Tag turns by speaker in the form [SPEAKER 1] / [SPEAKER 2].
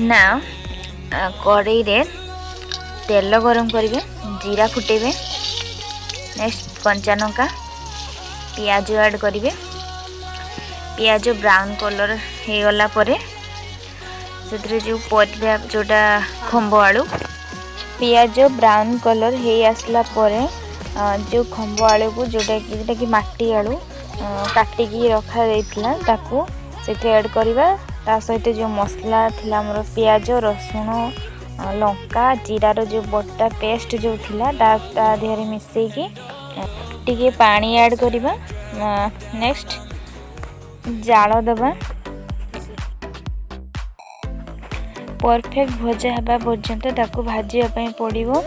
[SPEAKER 1] ना कड़ाई रे तेल गरम करेंगे, जीरा फुटेबे, नेक्स्ट कंचा लंका पियाज ऐड करेंगे। पियाज ब्राउन कलर हो गला परे से जो परिया जोटा खंब आलू पियाज ब्राउन कलर हो आसला परे जो खंब आलू को जोटा कि माटी आलू काटिकी रखा जाइथिला ताकू से ऐड करवा। ता सहित जो मसला थिला हमर पियाज रसुण लंका जीरार जो बटा पेस्ट जो थिला ता देहरे मिसेकी टिके पानी ऐड करवा। नेक्स्ट जाल दबा परफेक्ट भजा हवा पर्यंत ताकू भाजिया पड़ो।